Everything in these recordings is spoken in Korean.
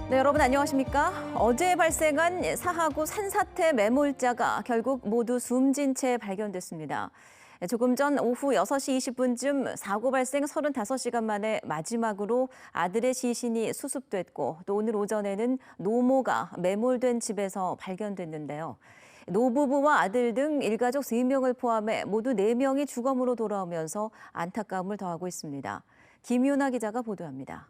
네, 여러분 안녕하십니까? 어제 발생한 사하구 산사태 매몰자가 결국 모두 숨진 채 발견됐습니다. 조금 전 오후 6시 20분쯤 사고 발생 35시간 만에 마지막으로 아들의 시신이 수습됐고 또 오늘 오전에는 노모가 매몰된 집에서 발견됐는데요. 노부부와 아들 등 일가족 3명을 포함해 모두 4명이 주검으로 돌아오면서 안타까움을 더하고 있습니다. 김윤아 기자가 보도합니다.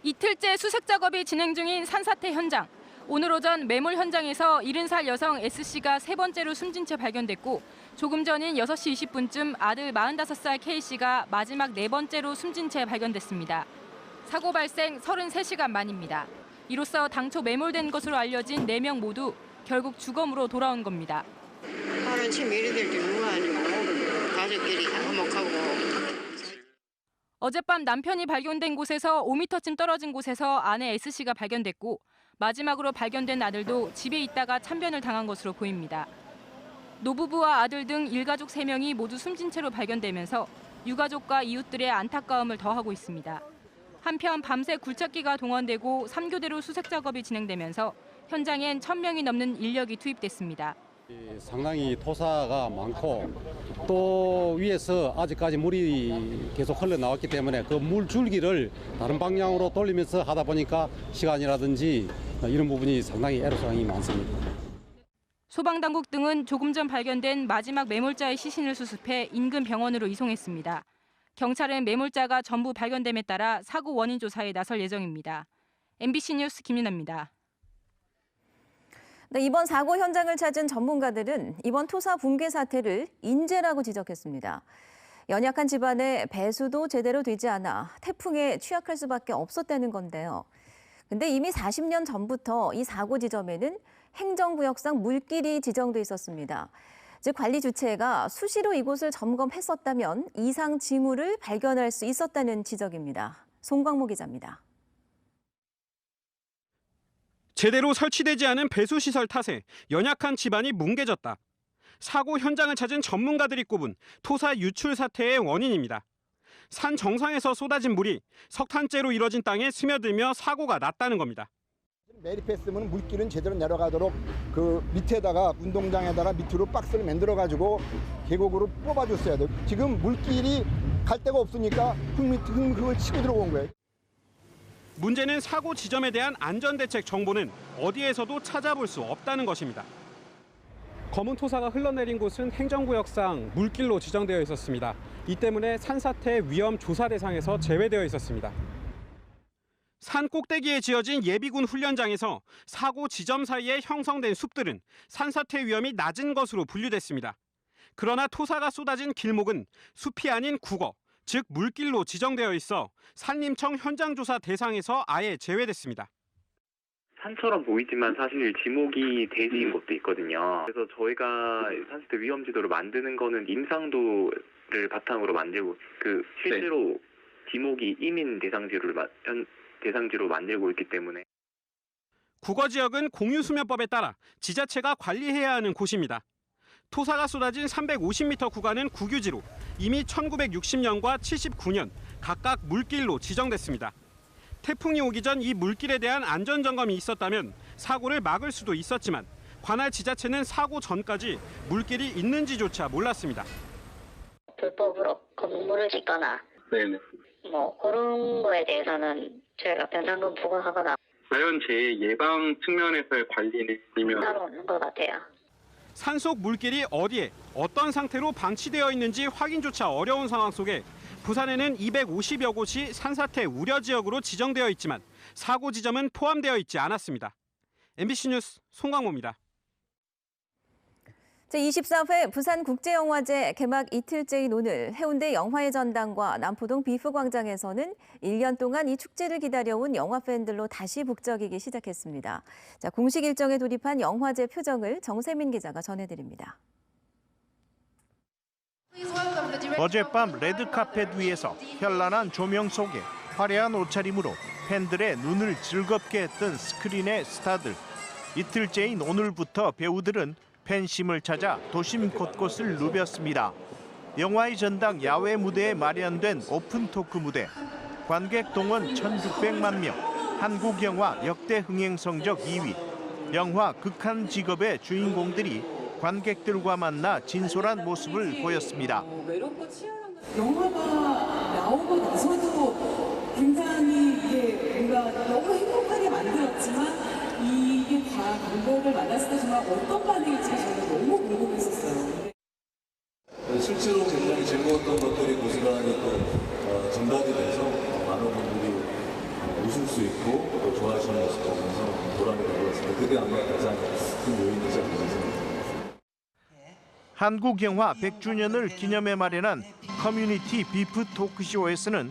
이틀째 수색 작업이 진행 중인 산사태 현장. 오늘 오전 매몰 현장에서 70살 여성 S씨가 3번째로 숨진 채 발견됐고 조금 전인 6시 20분쯤 아들 45살 K씨가 마지막 4번째로 숨진 채 발견됐습니다. 사고 발생 33시간 만입니다. 이로써 당초 매몰된 것으로 알려진 4명 모두 결국 주검으로 돌아온 겁니다. 하루 아침 이래 될 줄 누가 아니고 가족끼리 화목하고. 어젯밤 남편이 발견된 곳에서 5m쯤 떨어진 곳에서 아내 S씨가 발견됐고 마지막으로 발견된 아들도 집에 있다가 참변을 당한 것으로 보입니다. 노부부와 아들 등 일가족 3명이 모두 숨진 채로 발견되면서 유가족과 이웃들의 안타까움을 더하고 있습니다. 한편 밤새 굴착기가 동원되고 3교대로 수색 작업이 진행되면서 현장엔 1,000명이 넘는 인력이 투입됐습니다. 상당히 토사가 많고 또 위에서 아직까지 물이 계속 흘러나왔기 때문에 그 물 줄기를 다른 방향으로 돌리면서 하다 보니까 시간이라든지 이런 부분이 상당히 애로사항이 많습니다. 소방당국 등은 조금 전 발견된 마지막 매몰자의 시신을 수습해 인근 병원으로 이송했습니다. 경찰은 매몰자가 전부 발견됨에 따라 사고 원인 조사에 나설 예정입니다. MBC 뉴스 김윤아입니다. 네, 이번 사고 현장을 찾은 전문가들은 이번 토사 붕괴 사태를 인재라고 지적했습니다. 연약한 집안에 배수도 제대로 되지 않아 태풍에 취약할 수밖에 없었다는 건데요. 근데 이미 40년 전부터 이 사고 지점에는 행정구역상 물길이 지정돼 있었습니다. 즉 관리 주체가 수시로 이곳을 점검했었다면 이상 징후를 발견할 수 있었다는 지적입니다. 송광모 기자입니다. 제대로 설치되지 않은 배수시설 탓에 연약한 집안이 뭉개졌다. 사고 현장을 찾은 전문가들이 꼽은 토사 유출 사태의 원인입니다. 산 정상에서 쏟아진 물이 석탄재로 이뤄진 땅에 스며들며 사고가 났다는 겁니다. 매립했으면 물길은 제대로 내려가도록 그 밑에다가 운동장에다가 밑으로 박스를 만들어가지고 계곡으로 뽑아줬어야 돼요. 지금 물길이 갈 데가 없으니까 흙을 치고 들어온 거예요. 문제는 사고 지점에 대한 안전대책 정보는 어디에서도 찾아볼 수 없다는 것입니다. 검은 토사가 흘러내린 곳은 행정구역상 물길로 지정되어 있었습니다. 이 때문에 산사태 위험 조사 대상에서 제외되어 있었습니다. 산 꼭대기에 지어진 예비군 훈련장에서 사고 지점 사이에 형성된 숲들은 산사태 위험이 낮은 것으로 분류됐습니다. 그러나 토사가 쏟아진 길목은 숲이 아닌 국어, 즉 물길로 지정되어 있어 산림청 현장조사 대상에서 아예 제외됐습니다. 산처럼 보이지만 사실 지목이 대지인 곳도 있거든요. 그래서 저희가 산사태 위험지도를 만드는 거는 임상도를 바탕으로 만들고 실제로 지목이 이민 대상지로 만들고 있기 때문에. 국어지역은 공유수면법에 따라 지자체가 관리해야 하는 곳입니다. 토사가 쏟아진 350m 구간은 국유지로 이미 1960년과 79년 각각 물길로 지정됐습니다. 태풍이 오기 전 이 물길에 대한 안전점검이 있었다면 사고를 막을 수도 있었지만 관할 지자체는 사고 전까지 물길이 있는지조차 몰랐습니다. 불법으로 건물을 짓거나 그런 거에 대해서는 저희가 변상금 부과하거나 자연재해 예방 측면에서의 관리는 따로 없는 것 같아요. 산속 물길이 어디에 어떤 상태로 방치되어 있는지 확인조차 어려운 상황 속에 부산에는 250여 곳이 산사태 우려 지역으로 지정되어 있지만 사고 지점은 포함되어 있지 않았습니다. MBC 뉴스 송광모입니다. 제24회 부산국제영화제 개막 이틀째인 오늘 해운대 영화의 전당과 남포동 비프광장에서는 1년 동안 이 축제를 기다려온 영화 팬들로 다시 북적이기 시작했습니다. 공식 일정에 돌입한 영화제 표정을 정세민 기자가 전해드립니다. 어젯밤 레드카펫 위에서 현란한 조명 속에 화려한 옷차림으로 팬들의 눈을 즐겁게 했던 스크린의 스타들. 이틀째인 오늘부터 배우들은 팬심을 찾아 도심 곳곳을 누볐습니다. 영화의 전당 야외 무대에 마련된 오픈 토크 무대. 관객 동원 1,600만 명, 한국 영화 역대 흥행 성적 2위, 영화 극한 직업의 주인공들이 관객들과 만나 진솔한 모습을 보였습니다. 영화가 나오고 나서도 굉장히 이게 뭔가 너무 행복하게 만들었지만 이게 다 관객을 만났을 때 정말 어떤 반응일지 저는 너무 궁금했었어요. 실제로 굉장히 즐거웠던 것들이 고스란히 또 전달이 돼서 많은 분들이 웃을 수 있고 또 좋아하시는 모습을 보면서 보람이 되는 것 같습니다. 그게 아마 가장 큰 요인이지 않나 생각합니다. 한국 영화 100주년을 기념해 마련한 커뮤니티 비프 토크쇼에서는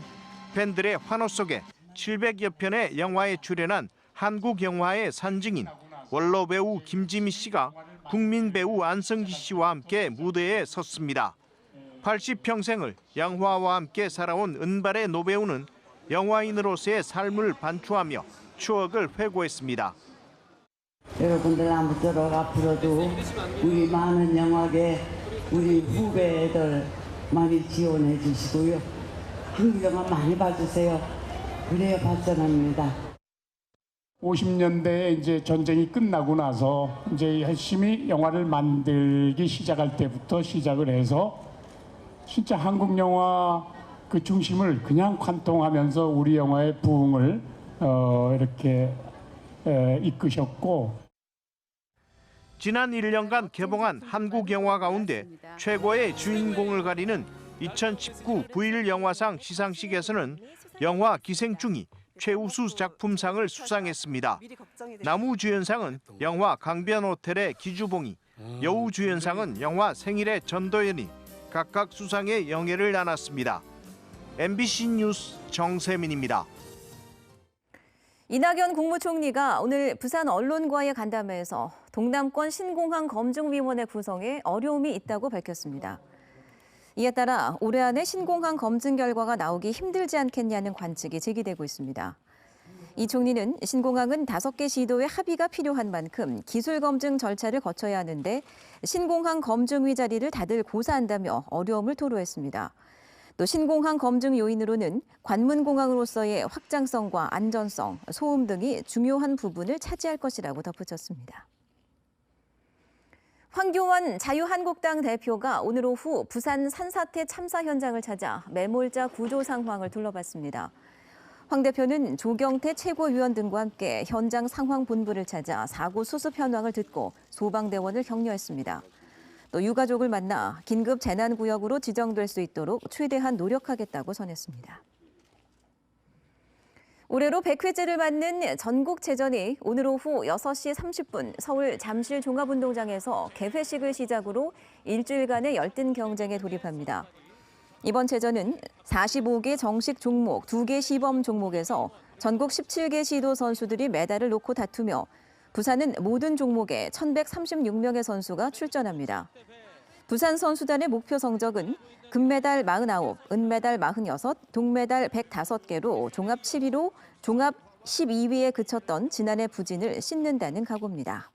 팬들의 환호 속에 700여 편의 영화에 출연한 한국 영화의 산증인 원로 배우 김지미 씨가 국민 배우 안성기 씨와 함께 무대에 섰습니다. 80평생을 영화와 함께 살아온 은발의 노배우는 영화인으로서의 삶을 반추하며 추억을 회고했습니다. 여러분들 아무쪼록 앞으로도 우리 많은 영화계 우리 후배들 많이 지원해 주시고요. 한국 영화 많이 봐주세요. 그래야 발전합니다. 50년대에 이제 전쟁이 끝나고 나서 이제 열심히 영화를 만들기 시작할 때부터 시작을 해서 진짜 한국 영화 그 중심을 그냥 관통하면서 우리 영화의 부흥을 이렇게 이끄셨고 지난 1년간 개봉한 한국 영화 가운데 최고의 주인공을 가리는 2019 부일 영화상 시상식에서는 영화 기생충이 최우수 작품상을 수상했습니다. 남우주연상은 영화 강변호텔의 기주봉이, 여우주연상은 영화 생일의 전도연이 각각 수상의 영예를 나눴습니다. MBC 뉴스 정세민입니다. 이낙연 국무총리가 오늘 부산 언론과의 간담회에서 동남권 신공항 검증위원회 구성에 어려움이 있다고 밝혔습니다. 이에 따라 올해 안에 신공항 검증 결과가 나오기 힘들지 않겠냐는 관측이 제기되고 있습니다. 이 총리는 신공항은 5개 시도의 합의가 필요한 만큼 기술 검증 절차를 거쳐야 하는데 신공항 검증위 자리를 다들 고사한다며 어려움을 토로했습니다. 또 신공항 검증 요인으로는 관문공항으로서의 확장성과 안전성, 소음 등이 중요한 부분을 차지할 것이라고 덧붙였습니다. 황교안 자유한국당 대표가 오늘 오후 부산 산사태 참사 현장을 찾아 매몰자 구조 상황을 둘러봤습니다. 황 대표는 조경태 최고위원 등과 함께 현장 상황 본부를 찾아 사고 수습 현황을 듣고 소방대원을 격려했습니다. 또 유가족을 만나 긴급 재난구역으로 지정될 수 있도록 최대한 노력하겠다고 전했습니다. 올해로 100회째를 맞는 전국체전이 오늘 오후 6시 30분 서울 잠실 종합운동장에서 개회식을 시작으로 일주일간의 열띤 경쟁에 돌입합니다. 이번 체전은 45개 정식 종목, 2개 시범 종목에서 전국 17개 시도 선수들이 메달을 놓고 다투며 부산은 모든 종목에 1,136명의 선수가 출전합니다. 부산 선수단의 목표 성적은 금메달 49, 은메달 46, 동메달 105개로 종합 7위로 종합 12위에 그쳤던 지난해 부진을 씻는다는 각오입니다.